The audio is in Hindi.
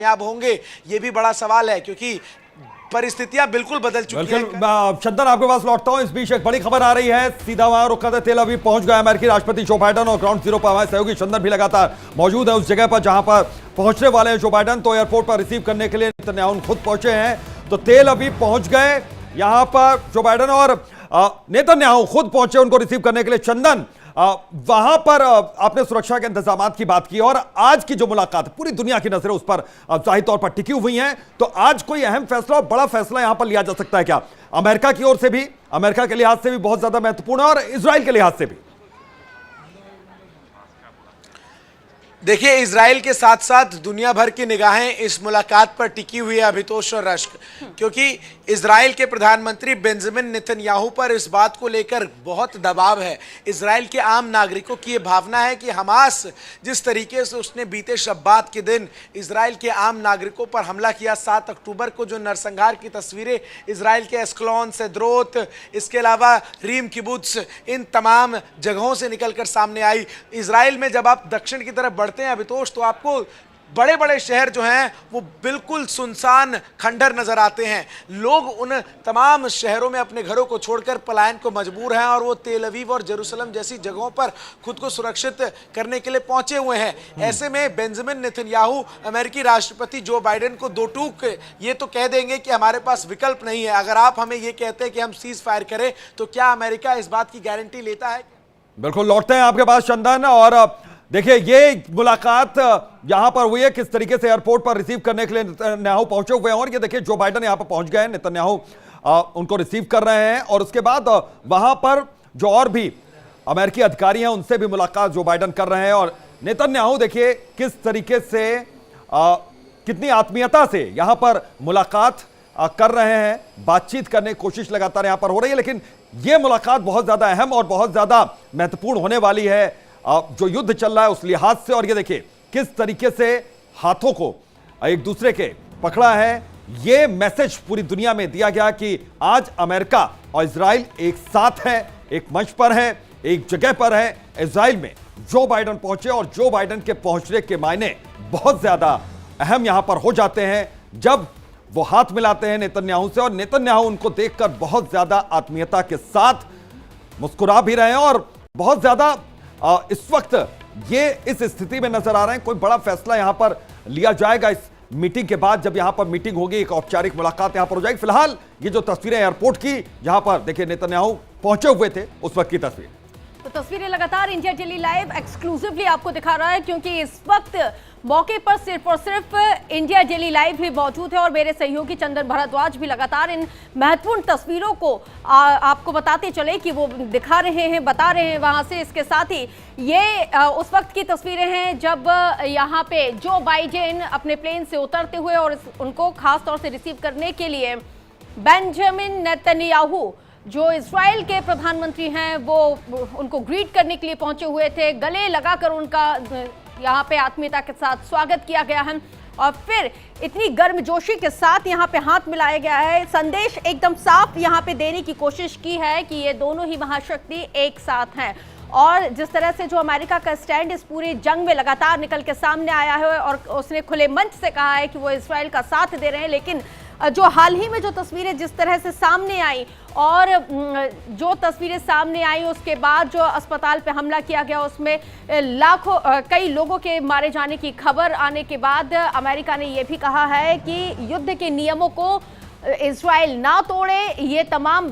कामयाब होंगे, ये भी बड़ा सवाल है क्योंकि परिस्थितियां बिल्कुल बदल चुकी हैं। चंदन, आपके पास लौटता हूं। इस बीच एक बड़ी खबर आ रही है, सीधा वहां रुक करते तेल अवीव पहुंच गए अमेरिकी राष्ट्रपति जो बाइडेन और ग्राउंड जीरो पर हमारे सहयोगी चंदन भी लगातार मौजूद है उस जगह पर जहां पर पहुंचने वाले हैं जो बाइडेन। तो एयरपोर्ट पर रिसीव करने के लिए नेतन्याहू खुद पहुंचे हैं, तो तेल अवीव पहुंच गए यहां पर जो बाइडेन और नेतन्याहू खुद पहुंचे उनको रिसीव करने के लिए। चंदन, वहां पर आपने सुरक्षा के इंतजाम की बात की और आज की जो मुलाकात पूरी दुनिया की नजरें उस पर जाहिर तौर पर टिकी हुई हैं, तो आज कोई अहम फैसला और बड़ा फैसला यहां पर लिया जा सकता है क्या? अमेरिका की ओर से भी, अमेरिका के लिहाज से भी बहुत ज्यादा महत्वपूर्ण है और इजराइल के लिहाज से भी। देखिए, इजराइल के साथ साथ दुनिया भर की निगाहें इस मुलाकात पर टिकी हुई है अभितोष और रश्क, क्योंकि इजराइल के प्रधानमंत्री बेंजामिन नेतन्याहू पर इस बात को लेकर बहुत दबाव है। इजराइल के आम नागरिकों की ये भावना है कि हमास जिस तरीके से उसने बीते शब्बात के दिन इजराइल के आम नागरिकों पर हमला किया, 7 अक्टूबर को जो नरसंहार की तस्वीरें इजराइल के एस्कलोन, सेद्रोत, इसके अलावा रीम किबुत्स, इन तमाम जगहों से निकलकर सामने आई। इजराइल में जब आप दक्षिण की तरफ बढ़ते हैं अभितोष, तो आपको बड़े बड़े शहर जो हैं वो बिल्कुल सुनसान खंडर नजर आते हैं। लोग उन तमाम शहरों में अपने घरों को छोड़कर पलायन को मजबूर हैं और वो तेल अवीव और जेरूसलम जैसी जगहों पर खुद को सुरक्षित करने के लिए पहुंचे हुए हैं। ऐसे में बेंजामिन नेतन्याहू अमेरिकी राष्ट्रपति जो बाइडेन को दो टूक ये तो कह देंगे कि हमारे पास विकल्प नहीं है। अगर आप हमें ये कहते हैं कि हम सीज फायर करें, तो क्या अमेरिका इस बात की गारंटी लेता है? बिल्कुल, लौटते हैं आपके पास चंदन। और देखिए, ये मुलाकात यहां पर हुई है, किस तरीके से एयरपोर्ट पर रिसीव करने के लिए नेतन्याहू पहुंचे हुए हैं। और ये देखिए, जो बाइडेन यहां पर पहुंच गए हैं, नेतन्याहू उनको रिसीव कर रहे हैं और उसके बाद वहां पर जो और भी अमेरिकी अधिकारी हैं उनसे भी मुलाकात जो बाइडेन कर रहे हैं। और नेतन्याहू देखिए किस तरीके से कितनी आत्मीयता से यहां पर मुलाकात कर रहे हैं, बातचीत करने की कोशिश लगातार यहां पर हो रही है। लेकिन यह मुलाकात बहुत ज्यादा अहम और बहुत ज्यादा महत्वपूर्ण होने वाली है जो युद्ध चल रहा है उस लिहाज से। और ये देखिए किस तरीके से हाथों को एक दूसरे के पकड़ा है। ये मैसेज पूरी दुनिया में दिया गया कि आज अमेरिका और इजराइल एक साथ है, एक मंच पर है, एक जगह पर है। इजराइल में जो बाइडेन पहुंचे और जो बाइडेन के पहुंचने के मायने बहुत ज्यादा अहम यहां पर हो जाते हैं जब वो हाथ मिलाते हैं नेतन्याहू से। और नेतन्याहू उनको देखकर बहुत ज्यादा आत्मीयता के साथ मुस्कुरा भी रहे हैं और बहुत ज्यादा इस वक्त ये इस स्थिति में नजर आ रहे हैं। कोई बड़ा फैसला यहां पर लिया जाएगा इस मीटिंग के बाद, जब यहां पर मीटिंग होगी, एक औपचारिक मुलाकात यहां पर हो जाएगी। फिलहाल ये जो तस्वीरें एयरपोर्ट की जहां पर देखिए नेतन्याहू पहुंचे हुए थे उस वक्त की तस्वीर, तो तस्वीरें लगातार इंडिया डेली लाइव एक्सक्लूसिवली आपको दिखा रहा है, क्योंकि इस वक्त मौके पर सिर्फ और सिर्फ इंडिया डेली लाइव भी मौजूद है और मेरे सहयोगी चंदन भारद्वाज भी लगातार इन महत्वपूर्ण तस्वीरों को आपको बताते चले कि वो दिखा रहे हैं, बता रहे हैं वहां से। इसके साथ ही ये उस वक्त की तस्वीरें हैं जब यहाँ पे जो बाइडेन अपने प्लेन से उतरते हुए और उनको खास तौर से रिसीव करने के लिए बेंजामिन नेतन्याहू जो इजराइल के प्रधानमंत्री हैं वो उनको ग्रीट करने के लिए पहुंचे हुए थे। गले लगाकर उनका यहाँ पे आत्मीयता के साथ स्वागत किया गया है और फिर इतनी गर्मजोशी के साथ यहाँ पे हाथ मिलाया गया है। संदेश एकदम साफ यहाँ पे देने की कोशिश की है कि ये दोनों ही महाशक्ति एक साथ हैं। और जिस तरह से जो अमेरिका का स्टैंड इस पूरे जंग में लगातार निकल के सामने आया है और उसने खुले मंच से कहा है कि वो इजराइल का साथ दे रहे हैं, लेकिन जो हाल ही में जो तस्वीरें जिस तरह से सामने आई और जो तस्वीरें सामने आई उसके बाद जो अस्पताल पे हमला किया गया उसमें लाखों कई लोगों के मारे जाने की खबर आने के बाद अमेरिका ने यह भी कहा है कि युद्ध के नियमों को इजराइल ना तोड़े। ये तमाम